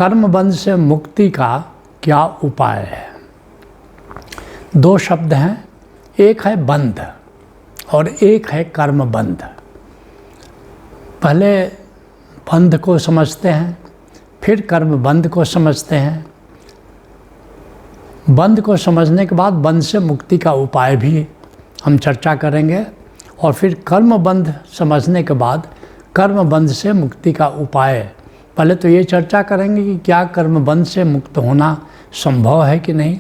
कर्म बंध से मुक्ति का क्या उपाय है। दो शब्द हैं, एक है बंध और एक है कर्म बंध। पहले बंध को समझते हैं, फिर कर्म बंध को समझते हैं। बंध को समझने के बाद बंध से मुक्ति का उपाय भी हम चर्चा करेंगे, और फिर कर्म बंध समझने के बाद कर्म बंध से मुक्ति का उपाय। पहले तो ये चर्चा करेंगे कि क्या कर्म बंध से मुक्त होना संभव है कि नहीं,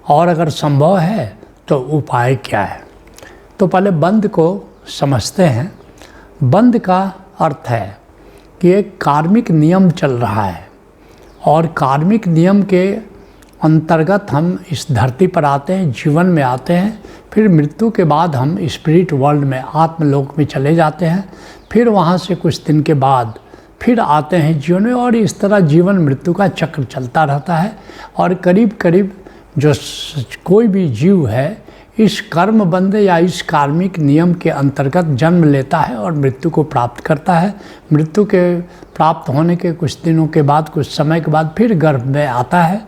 और अगर संभव है तो उपाय क्या है। तो पहले बंध को समझते हैं। बंध का अर्थ है कि एक कार्मिक नियम चल रहा है, और कार्मिक नियम के अंतर्गत हम इस धरती पर आते हैं, जीवन में आते हैं, फिर मृत्यु के बाद हम स्पिरिट वर्ल्ड में, आत्मलोक में चले जाते हैं, फिर वहाँ से कुछ दिन के बाद फिर आते हैं जीवन में, और इस तरह जीवन मृत्यु का चक्र चलता रहता है। और करीब करीब जो कोई भी जीव है इस कर्म बंध या इस कार्मिक नियम के अंतर्गत जन्म लेता है और मृत्यु को प्राप्त करता है। मृत्यु के प्राप्त होने के कुछ दिनों के बाद, कुछ समय के बाद फिर गर्भ में आता है,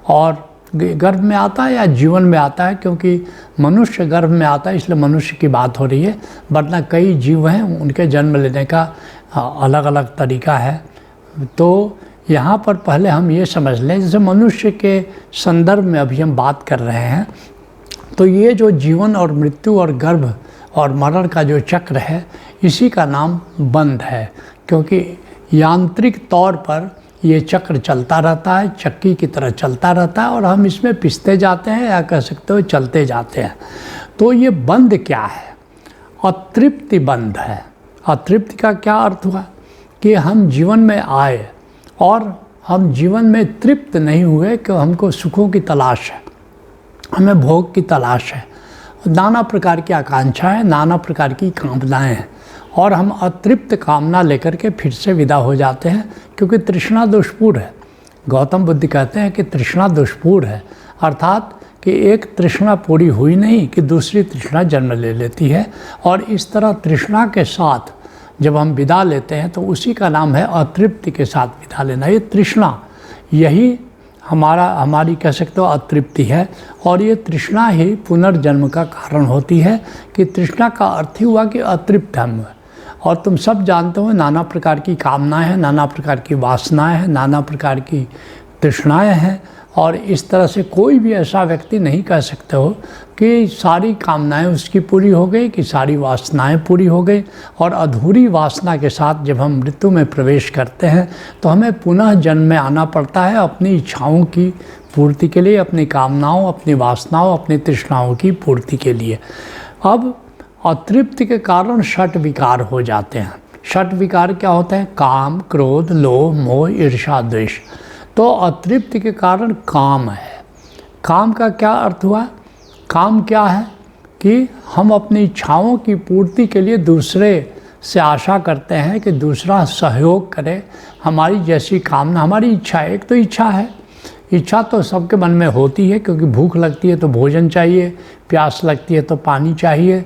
और गर्भ में आता है या जीवन में आता है, क्योंकि मनुष्य गर्भ में आता है इसलिए मनुष्य की बात हो रही है, वरना कई जीव हैं उनके जन्म लेने का अलग अलग तरीका है। तो यहाँ पर पहले हम ये समझ लें, जैसे मनुष्य के संदर्भ में अभी हम बात कर रहे हैं, तो ये जो जीवन और मृत्यु और गर्भ और मरण का जो चक्र है, इसी का नाम बंध है, क्योंकि यांत्रिक तौर पर ये चक्र चलता रहता है, चक्की की तरह चलता रहता है, और हम इसमें पिसते जाते हैं, या कह सकते हो चलते जाते हैं। तो ये बंध क्या है? अतृप्ति बंध है। अतृप्ति का क्या अर्थ हुआ कि हम जीवन में आए और हम जीवन में तृप्त नहीं हुए, कि हमको सुखों की तलाश है, हमें भोग की तलाश है, नाना प्रकार की आकांक्षा है, नाना प्रकार की कामनाएं हैं, और हम अतृप्त कामना लेकर के फिर से विदा हो जाते हैं, क्योंकि तृष्णा दुष्पूर है। गौतम बुद्ध कहते हैं कि तृष्णा दुष्पूर है, अर्थात कि एक तृष्णा पूरी हुई नहीं कि दूसरी तृष्णा जन्म ले लेती है, और इस तरह तृष्णा के साथ जब हम विदा लेते हैं तो उसी का नाम है अतृप्ति के साथ विदा लेना। ये तृष्णा, यही हमारी कह सकते हो अतृप्ति है, और ये तृष्णा ही पुनर्जन्म का कारण होती है, कि तृष्णा का अर्थ ही हुआ कि अतृप्त हम। और तुम सब जानते हो नाना प्रकार की कामनाएं हैं, नाना प्रकार की वासनाएं हैं, नाना प्रकार की तृष्णाएं हैं, और इस तरह से कोई भी ऐसा व्यक्ति नहीं कह सकते हो कि सारी कामनाएं उसकी पूरी हो गई, कि सारी वासनाएं पूरी हो गई। और अधूरी वासना के साथ जब हम मृत्यु में प्रवेश करते हैं तो हमें पुनः जन्म में आना पड़ता है अपनी इच्छाओं की पूर्ति के लिए, अपनी कामनाओं, अपनी वासनाओं, अपनी तृष्णाओं की पूर्ति के लिए। अब अतृप्ति के कारण षट विकार हो जाते हैं। षट विकार क्या होते हैं? काम, क्रोध, लोभ, मोह, ईर्ष्या, द्वेष। तो अतृप्ति के कारण काम है। काम का क्या अर्थ हुआ? काम क्या है कि हम अपनी इच्छाओं की पूर्ति के लिए दूसरे से आशा करते हैं कि दूसरा सहयोग करे हमारी जैसी कामना, हमारी इच्छा। एक तो इच्छा है, इच्छा तो सबके मन में होती है, क्योंकि भूख लगती है तो भोजन चाहिए, प्यास लगती है तो पानी चाहिए,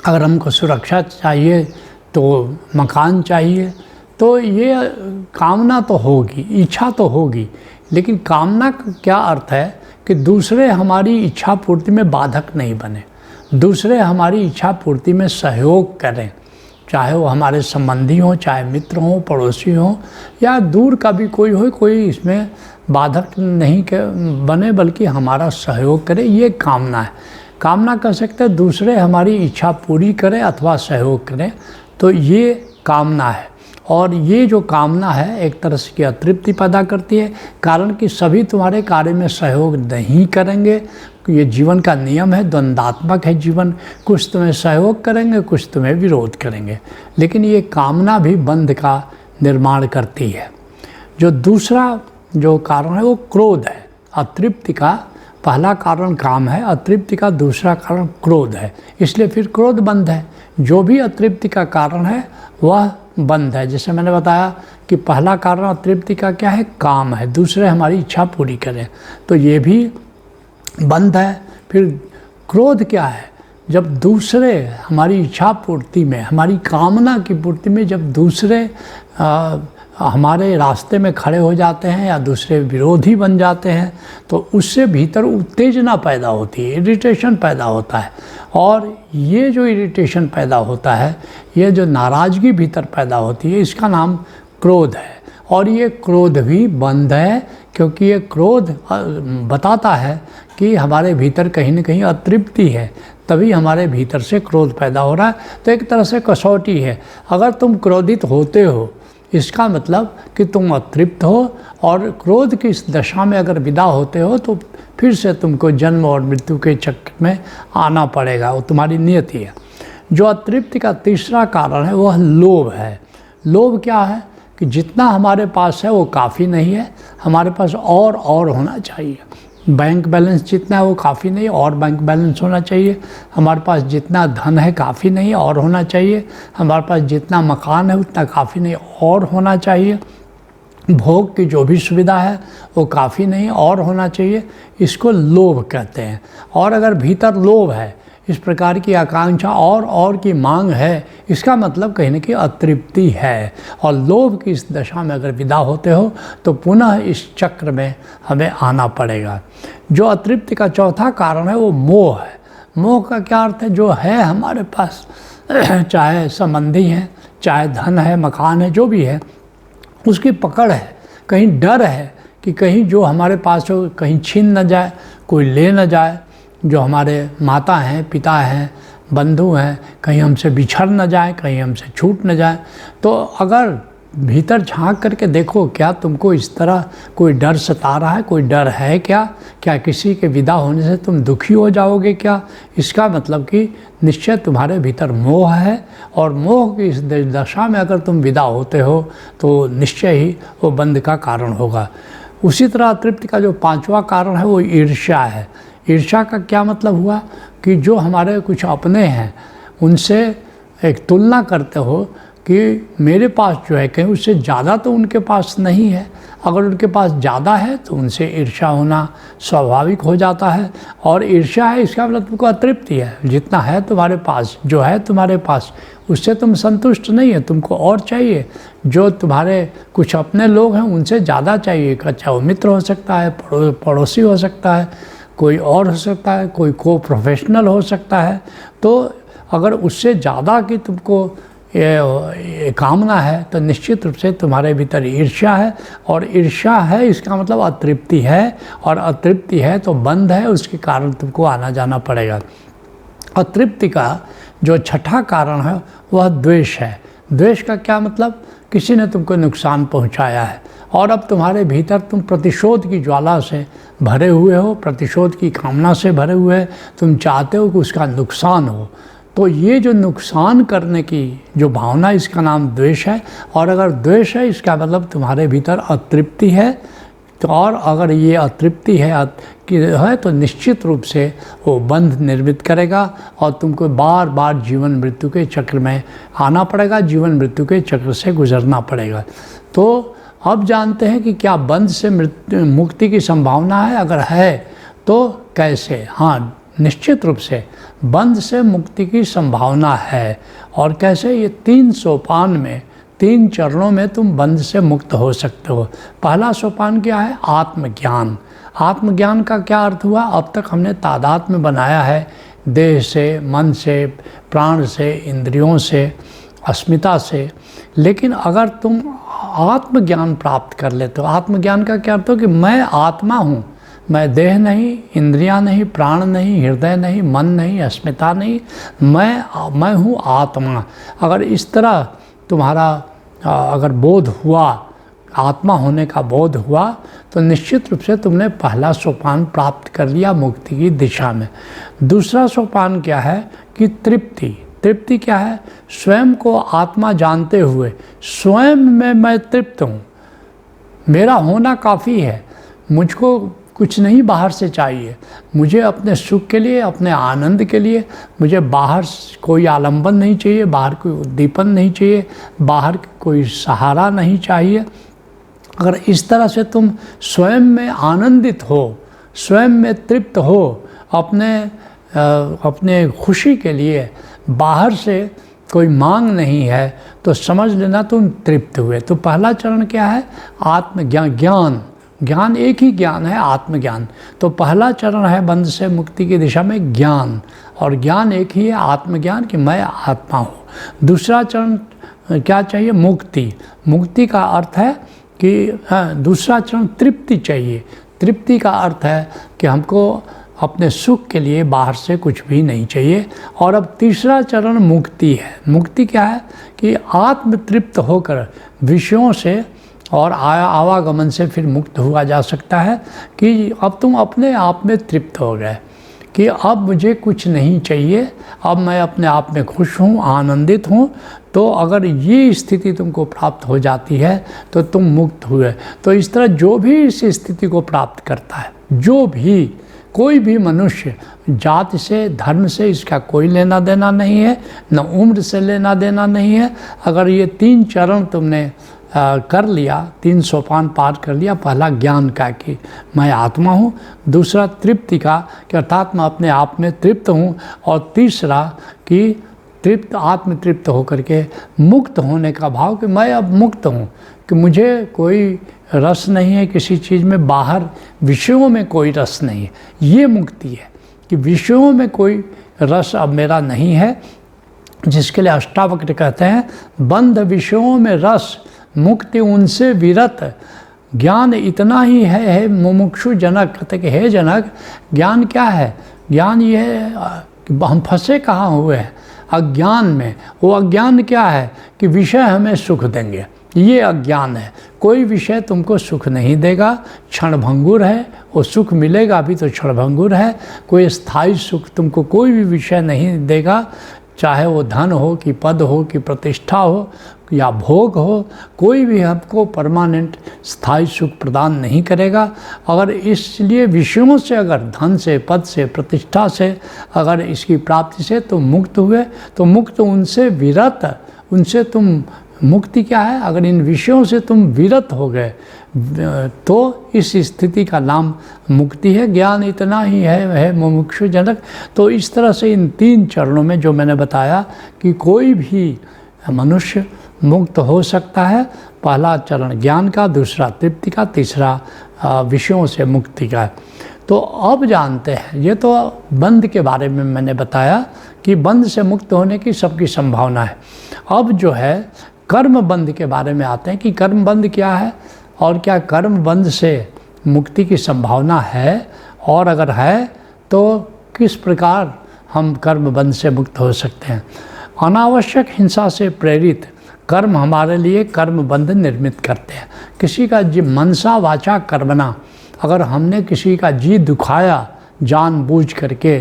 अगर हमको सुरक्षा चाहिए तो मकान चाहिए। तो ये कामना तो होगी, इच्छा तो होगी, लेकिन कामना का क्या अर्थ है कि दूसरे हमारी इच्छा पूर्ति में बाधक नहीं बने, दूसरे हमारी इच्छा पूर्ति में सहयोग करें, चाहे वो हमारे संबंधी हों, चाहे मित्र हों, पड़ोसी हों, या दूर का भी कोई हो, कोई इसमें बाधक नहीं बने, बल्कि हमारा सहयोग करे। ये कामना है। कामना कह सकते हैं दूसरे हमारी इच्छा पूरी करें अथवा सहयोग करें, तो ये कामना है। और ये जो कामना है एक तरह से अतृप्ति पैदा करती है, कारण कि सभी तुम्हारे कार्य में सहयोग नहीं करेंगे। ये जीवन का नियम है, द्वंद्वात्मक है जीवन, कुछ तुम्हें सहयोग करेंगे, कुछ तुम्हें विरोध करेंगे। लेकिन ये कामना भी बंध का निर्माण करती है। जो दूसरा जो कारण है वो क्रोध है। अतृप्ति का पहला कारण काम है, अतृप्ति का दूसरा कारण क्रोध है, इसलिए फिर क्रोध बंध है। जो भी अतृप्ति का कारण है वह बंध है। जैसे मैंने बताया कि पहला कारण अतृप्ति का क्या है? काम है, दूसरे हमारी इच्छा पूरी करें, तो ये भी बंध है। फिर क्रोध क्या है? जब दूसरे हमारी इच्छा पूर्ति में, हमारी कामना की पूर्ति में जब दूसरे हमारे रास्ते में खड़े हो जाते हैं या दूसरे विरोधी बन जाते हैं तो उससे भीतर उत्तेजना पैदा होती है, इरिटेशन पैदा होता है। और ये जो इरिटेशन पैदा होता है, ये जो नाराज़गी भीतर पैदा होती है, इसका नाम क्रोध है। और ये क्रोध भी बंध है, क्योंकि ये क्रोध बताता है कि हमारे भीतर कहीं न कहीं अतृप्ति है, तभी हमारे भीतर से क्रोध पैदा हो रहा है। तो एक तरह से कसौटी है। अगर तुम क्रोधित होते हो, इसका मतलब कि तुम अतृप्त हो, और क्रोध की इस दशा में अगर विदा होते हो तो फिर से तुमको जन्म और मृत्यु के चक्र में आना पड़ेगा, वो तुम्हारी नियति है। जो अतृप्ति का तीसरा कारण है वह लोभ है। लोभ क्या है कि जितना हमारे पास है वो काफ़ी नहीं है, हमारे पास और होना चाहिए। बैंक बैलेंस जितना है वो काफ़ी नहीं, और बैंक बैलेंस होना चाहिए। हमारे पास जितना धन है काफ़ी नहीं, और होना चाहिए। हमारे पास जितना मकान है उतना काफ़ी नहीं, और होना चाहिए। भोग की जो भी सुविधा है वो काफ़ी नहीं, और होना चाहिए। इसको लोभ कहते हैं। और अगर भीतर लोभ है, इस प्रकार की आकांक्षा और की मांग है, इसका मतलब कहीं न कहीं अतृप्ति है। और लोभ की इस दशा में अगर विदा होते हो तो पुनः इस चक्र में हमें आना पड़ेगा। जो अतृप्ति का चौथा कारण है वो मोह है। मोह का क्या अर्थ है? जो है हमारे पास, चाहे संबंधी हैं, चाहे धन है, मकान है, जो भी है, उसकी पकड़ है। कहीं डर है कि कहीं जो हमारे पास हो कहीं छीन न जाए, कोई ले न जाए। जो हमारे माता हैं, पिता हैं, बंधु हैं, कहीं हमसे बिछड़ न जाए, कहीं हमसे छूट न जाए। तो अगर भीतर झांक करके देखो, क्या तुमको इस तरह कोई डर सता रहा है? कोई डर है क्या? क्या किसी के विदा होने से तुम दुखी हो जाओगे क्या? इसका मतलब कि निश्चय तुम्हारे भीतर मोह है, और मोह की इस दशा में अगर तुम विदा होते हो तो निश्चय ही वो बंध का कारण होगा। उसी तरह अतृप्ति का जो पांचवा कारण है वो ईर्ष्या है। ईर्ष्या का क्या मतलब हुआ कि जो हमारे कुछ अपने हैं उनसे एक तुलना करते हो कि मेरे पास जो है कहीं उससे ज़्यादा तो उनके पास नहीं है। अगर उनके पास ज़्यादा है तो उनसे ईर्ष्या होना स्वाभाविक हो जाता है। और ईर्ष्या है, इसका मतलब तुमको अतृप्ति है। जितना है तुम्हारे पास, जो है तुम्हारे पास, उससे तुम संतुष्ट नहीं है, तुमको और चाहिए। जो तुम्हारे कुछ अपने लोग हैं उनसे ज़्यादा चाहिए। चाहे वो मित्र हो सकता है, पड़ोसी हो सकता है, कोई और हो सकता है, कोई को प्रोफेशनल हो सकता है। तो अगर उससे ज़्यादा की तुमको ये कामना है तो निश्चित रूप से तुम्हारे भीतर ईर्ष्या है। और ईर्ष्या है, इसका मतलब अतृप्ति है, और अतृप्ति है तो बंध है, उसके कारण तुमको आना जाना पड़ेगा। अतृप्ति का जो छठा कारण है वह द्वेष है। द्वेष का क्या मतलब? किसी ने तुमको नुकसान पहुंचाया है और अब तुम्हारे भीतर तुम प्रतिशोध की ज्वाला से भरे हुए हो, प्रतिशोध की कामना से भरे हुए हैं। तुम चाहते हो कि उसका नुकसान हो। तो ये जो नुकसान करने की जो भावना, इसका नाम द्वेष है। और अगर द्वेष है, इसका मतलब तुम्हारे भीतर अतृप्ति है। तो और अगर ये अतृप्ति है तो निश्चित रूप से वो बंध निर्मित करेगा और तुमको बार बार जीवन मृत्यु के चक्र में आना पड़ेगा, जीवन मृत्यु के चक्र से गुजरना पड़ेगा। तो अब जानते हैं कि क्या बंध से मुक्ति की संभावना है? अगर है तो कैसे? हाँ, निश्चित रूप से बंध से मुक्ति की संभावना है। और कैसे? ये 3 सोपान में, 3 चरणों में तुम बंध से मुक्त हो सकते हो। पहला सोपान क्या है? आत्मज्ञान। आत्मज्ञान का क्या अर्थ हुआ? अब तक हमने तादात्म्य बनाया है देह से, मन से, प्राण से, इंद्रियों से, अस्मिता से। लेकिन अगर तुम आत्मज्ञान प्राप्त कर लेते हो, आत्मज्ञान का क्या अर्थ हो कि मैं आत्मा हूँ, मैं देह नहीं, इंद्रियां नहीं, प्राण नहीं, हृदय नहीं, मन नहीं, अस्मिता नहीं, मैं हूँ आत्मा। अगर इस तरह तुम्हारा अगर बोध हुआ, आत्मा होने का बोध हुआ, तो निश्चित रूप से तुमने पहला सोपान प्राप्त कर लिया मुक्ति की दिशा में। दूसरा सोपान क्या है कि तृप्ति। तृप्ति क्या है? स्वयं को आत्मा जानते हुए स्वयं में मैं तृप्त हूँ, मेरा होना काफ़ी है, मुझको कुछ नहीं बाहर से चाहिए। मुझे अपने सुख के लिए, अपने आनंद के लिए मुझे बाहर कोई आलंबन नहीं चाहिए, बाहर कोई उद्दीपन नहीं चाहिए, बाहर कोई सहारा नहीं चाहिए। अगर इस तरह से तुम स्वयं में आनंदित हो, स्वयं में तृप्त हो, अपने खुशी के लिए बाहर से कोई मांग नहीं है, तो समझ लेना तुम तृप्त हुए। तो पहला चरण क्या है? आत्मज्ञान। ज्ञान एक ही ज्ञान है, आत्मज्ञान। तो पहला चरण है बंध से मुक्ति की दिशा में ज्ञान, और ज्ञान एक ही है, आत्मज्ञान, कि मैं आत्मा हूँ। दूसरा चरण क्या चाहिए? मुक्ति। मुक्ति का अर्थ है कि दूसरा चरण तृप्ति चाहिए। तृप्ति का अर्थ है कि हमको अपने सुख के लिए बाहर से कुछ भी नहीं चाहिए। और अब तीसरा चरण मुक्ति है। मुक्ति क्या है? कि आत्मतृप्त होकर विषयों से और आवागमन से फिर मुक्त हुआ जा सकता है, कि अब तुम अपने आप में तृप्त हो गए, कि अब मुझे कुछ नहीं चाहिए, अब मैं अपने आप में खुश हूँ, आनंदित हूँ। तो अगर ये स्थिति तुमको प्राप्त हो जाती है तो तुम मुक्त हुए। तो इस तरह जो भी इस स्थिति को प्राप्त करता है, जो भी कोई भी मनुष्य, जाति से, धर्म से इसका कोई लेना देना नहीं है, न उम्र से लेना देना नहीं है। अगर ये 3 चरण तुमने कर लिया, 3 सोपान पार कर लिया, पहला ज्ञान का कि मैं आत्मा हूँ, दूसरा तृप्ति का कि अर्थात मैं अपने आप में तृप्त हूँ, और तीसरा कि तृप्त, आत्मतृप्त होकर के मुक्त होने का भाव कि मैं अब मुक्त हूँ, कि मुझे कोई रस नहीं है किसी चीज़ में, बाहर विषयों में कोई रस नहीं है। ये मुक्ति है कि विषयों में कोई रस अब मेरा नहीं है, जिसके लिए अष्टावक्र कहते हैं बंध विषयों में रस, मुक्ति उनसे विरत, ज्ञान इतना ही है मुमुक्षु जनक। कहते कि हे जनक, ज्ञान क्या है? ज्ञान ये है कि हम फंसे कहाँ हुए हैं? अज्ञान में। वो अज्ञान क्या है? कि विषय हमें सुख देंगे, ये अज्ञान है। कोई विषय तुमको सुख नहीं देगा, क्षणभंगुर है। वो सुख मिलेगा भी तो क्षणभंगुर है। कोई स्थायी सुख तुमको कोई भी विषय नहीं देगा, चाहे वो धन हो कि पद हो कि प्रतिष्ठा हो या भोग हो, कोई भी आपको परमानेंट स्थायी सुख प्रदान नहीं करेगा। अगर इसलिए विषयों से, अगर धन से, पद से, प्रतिष्ठा से, अगर इसकी प्राप्ति से तुम मुक्त हुए, तो मुक्त उनसे विरत, उनसे तुम, मुक्ति क्या है? अगर इन विषयों से तुम विरत हो गए तो इस स्थिति का नाम मुक्ति है। ज्ञान इतना ही है मुमुक्षु जनक। तो इस तरह से इन 3 चरणों में जो मैंने बताया कि कोई भी मनुष्य मुक्त हो सकता है। पहला चरण ज्ञान का, दूसरा तृप्ति का, तीसरा विषयों से मुक्ति का। तो अब जानते हैं, ये तो बंध के बारे में मैंने बताया कि बंध से मुक्त होने की सबकी संभावना है। अब जो है कर्म बंध के बारे में आते हैं कि कर्म बंध क्या है और क्या कर्म बंध से मुक्ति की संभावना है, और अगर है तो किस प्रकार हम कर्म बंध से मुक्त हो सकते हैं। अनावश्यक हिंसा से प्रेरित कर्म हमारे लिए कर्म बंध निर्मित करते हैं। किसी का मनसा वाचा कर्मणा, अगर हमने किसी का जी दुखाया जानबूझ करके,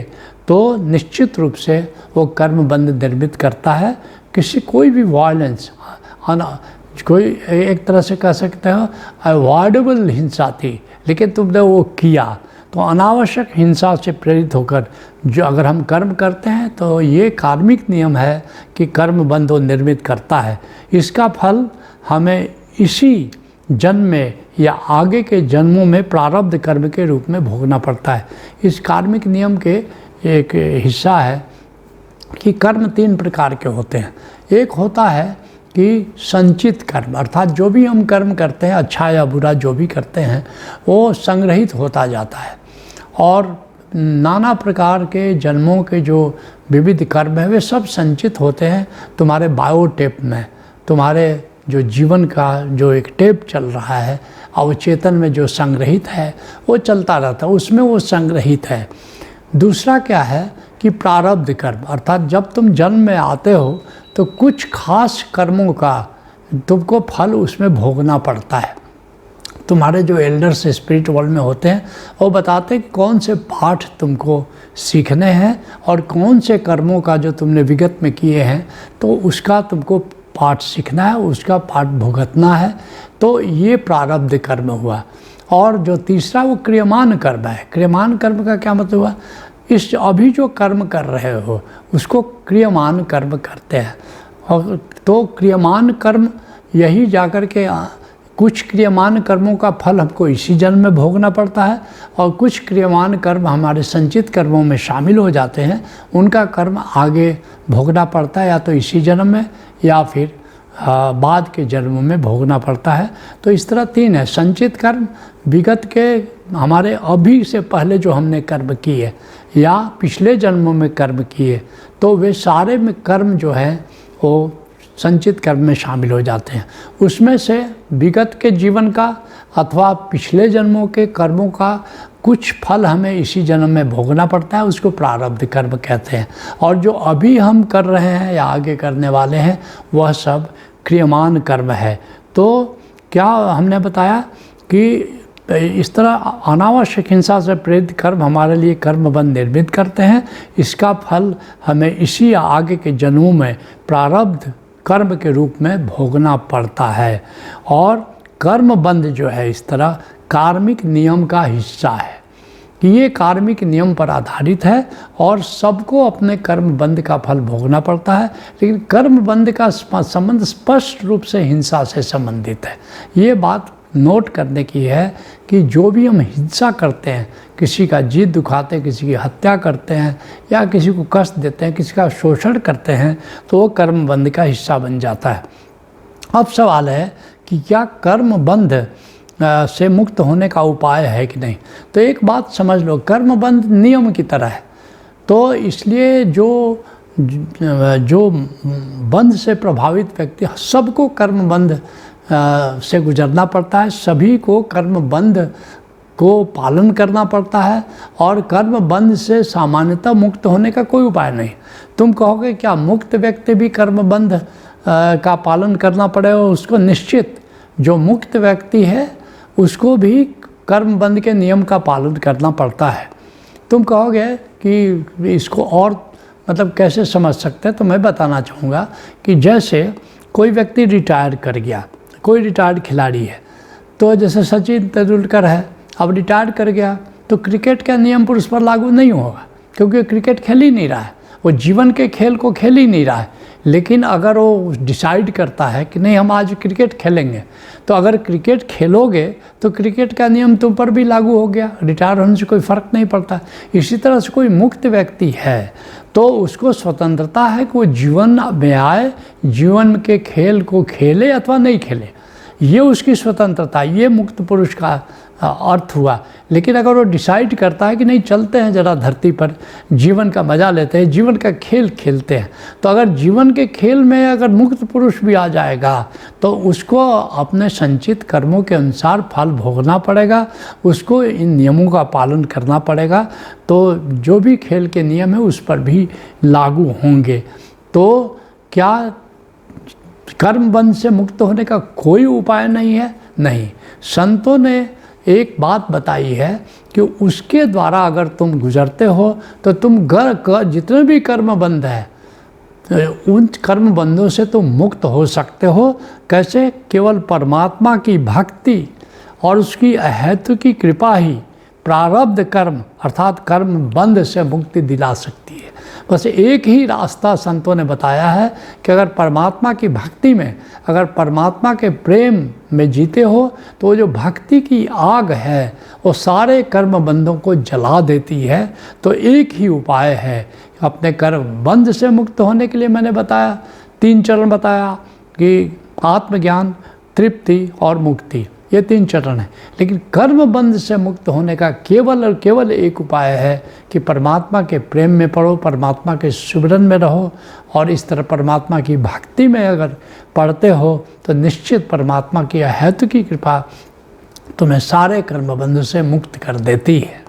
तो निश्चित रूप से वो कर्म बंध निर्मित करता है। कोई भी वायलेंस, कोई एक तरह से कह सकते हो अवॉइडेबल हिंसा थी, लेकिन तुमने वो किया, तो अनावश्यक हिंसा से प्रेरित होकर जो अगर हम कर्म करते हैं तो ये कार्मिक नियम है कि कर्म बंध निर्मित करता है। इसका फल हमें इसी जन्म में या आगे के जन्मों में प्रारब्ध कर्म के रूप में भोगना पड़ता है। इस कार्मिक नियम के एक हिस्सा है कि कर्म 3 प्रकार के होते हैं। एक होता है कि संचित कर्म, अर्थात जो भी हम कर्म करते हैं, अच्छा या बुरा जो भी करते हैं, वो संग्रहित होता जाता है, और नाना प्रकार के जन्मों के जो विविध कर्म हैं वे सब संचित होते हैं तुम्हारे बायोटेप में। तुम्हारे जो जीवन का जो एक टेप चल रहा है अवचेतन में जो संग्रहित है वो चलता रहता है, उसमें वो संग्रहित है। दूसरा क्या है कि प्रारब्ध कर्म, अर्थात जब तुम जन्म में आते हो तो कुछ खास कर्मों का तुमको फल उसमें भोगना पड़ता है। तुम्हारे जो एल्डर्स स्पिरिट वर्ल्ड में होते हैं वो बताते हैं कि कौन से पाठ तुमको सीखने हैं और कौन से कर्मों का जो तुमने विगत में किए हैं तो उसका तुमको पाठ सीखना है, उसका पाठ भुगतना है। तो ये प्रारब्ध कर्म हुआ। और जो तीसरा वो क्रियमान कर्म है। क्रियमान कर्म का क्या मतलब हुआ? इस अभी जो कर्म कर रहे हो उसको क्रियमान कर्म करते हैं। और तो क्रियमान कर्म यही जाकर के कुछ क्रियमान कर्मों का फल हमको इसी जन्म में भोगना पड़ता है और कुछ क्रियमान कर्म हमारे संचित कर्मों में शामिल हो जाते हैं, उनका कर्म आगे भोगना पड़ता है, या तो इसी जन्म में या फिर बाद के जन्मों में भोगना पड़ता है। तो इस तरह तीन है, संचित कर्म, विगत के हमारे अभी से पहले जो हमने कर्म किए या पिछले जन्मों में कर्म किए, तो वे सारे में कर्म जो है वो संचित कर्म में शामिल हो जाते हैं। उसमें से विगत के जीवन का अथवा पिछले जन्मों के कर्मों का कुछ फल हमें इसी जन्म में भोगना पड़ता है, उसको प्रारब्ध कर्म कहते हैं। और जो अभी हम कर रहे हैं या आगे करने वाले हैं वह सब क्रियमान कर्म है। तो क्या हमने बताया कि इस तरह अनावश्यक हिंसा से प्रेरित कर्म हमारे लिए कर्म बंध निर्मित करते हैं, इसका फल हमें इसी आगे के जन्मों में प्रारब्ध कर्म के रूप में भोगना पड़ता है। और कर्म बंध जो है इस तरह कार्मिक नियम का हिस्सा है कि ये कार्मिक नियम पर आधारित है और सबको अपने कर्म बंध का फल भोगना पड़ता है। लेकिन कर्म बंध का संबंध स्पष्ट रूप से हिंसा से संबंधित है। ये बात नोट करने की है कि जो भी हम हिंसा करते हैं, किसी का जी दुखाते हैं, किसी की हत्या करते हैं या किसी को कष्ट देते हैं, किसी का शोषण करते हैं, तो वो कर्म बंध का हिस्सा बन जाता है। अब सवाल है कि क्या कर्म बंध से मुक्त होने का उपाय है कि नहीं। तो एक बात समझ लो, कर्म बंध नियम की तरह है, तो इसलिए जो बंध से प्रभावित व्यक्ति, सबको कर्म बंध से गुजरना पड़ता है, सभी को कर्म बंध को पालन करना पड़ता है और कर्म बंध से सामान्यतः मुक्त होने का कोई उपाय नहीं। तुम कहोगे क्या मुक्त व्यक्ति भी कर्म बंध का पालन करना पड़ेगा? उसको निश्चित, जो मुक्त व्यक्ति है उसको भी कर्म बंध के नियम का पालन करना पड़ता है। तुम कहोगे कि इसको और मतलब कैसे समझ सकते हैं, तो मैं बताना चाहूँगा कि जैसे कोई व्यक्ति रिटायर कर गया, कोई रिटायर्ड खिलाड़ी है, तो जैसे सचिन तेंदुलकर है, अब रिटायर कर गया, तो क्रिकेट का नियम पर उस पर लागू नहीं होगा क्योंकि क्रिकेट खेल ही नहीं रहा है, वो जीवन के खेल को खेल ही नहीं रहा है। लेकिन अगर वो डिसाइड करता है कि नहीं हम आज क्रिकेट खेलेंगे, तो अगर क्रिकेट खेलोगे तो क्रिकेट का नियम तुम पर भी लागू हो गया, रिटायर होने से कोई फ़र्क नहीं पड़ता। इसी तरह से कोई मुक्त व्यक्ति है तो उसको स्वतंत्रता है कि वो जीवन में आए, जीवन के खेल को खेले अथवा नहीं खेले, ये उसकी स्वतंत्रता, ये मुक्त पुरुष का अर्थ हुआ। लेकिन अगर वो डिसाइड करता है कि नहीं चलते हैं ज़रा धरती पर जीवन का मज़ा लेते हैं, जीवन का खेल खेलते हैं, तो अगर जीवन के खेल में अगर मुक्त पुरुष भी आ जाएगा तो उसको अपने संचित कर्मों के अनुसार फल भोगना पड़ेगा, उसको इन नियमों का पालन करना पड़ेगा। तो जो भी खेल के नियम है उस पर भी लागू होंगे। तो क्या कर्म बंध से मुक्त होने का कोई उपाय नहीं है? नहीं। संतों ने एक बात बताई है कि उसके द्वारा अगर तुम गुजरते हो तो तुम जितने भी कर्म बंध है उन कर्म बंधों से तुम मुक्त हो सकते हो। कैसे? केवल परमात्मा की भक्ति और उसकी अहेतु की कृपा ही प्रारब्ध कर्म अर्थात कर्म बंध से मुक्ति दिला सकती है। बस एक ही रास्ता संतों ने बताया है कि अगर परमात्मा की भक्ति में, अगर परमात्मा के प्रेम में जीते हो तो वो जो भक्ति की आग है वो सारे कर्म बंधों को जला देती है। तो एक ही उपाय है अपने कर्म बंध से मुक्त होने के लिए। मैंने बताया 3 चरण बताया कि आत्मज्ञान, तृप्ति और मुक्ति, ये 3 चरण हैं। लेकिन कर्म बंध से मुक्त होने का केवल और केवल एक उपाय है कि परमात्मा के प्रेम में पढ़ो, परमात्मा के सुमिरन में रहो और इस तरह परमात्मा की भक्ति में अगर पढ़ते हो तो निश्चित परमात्मा की अहेतु की कृपा तुम्हें सारे कर्म बंध से मुक्त कर देती है।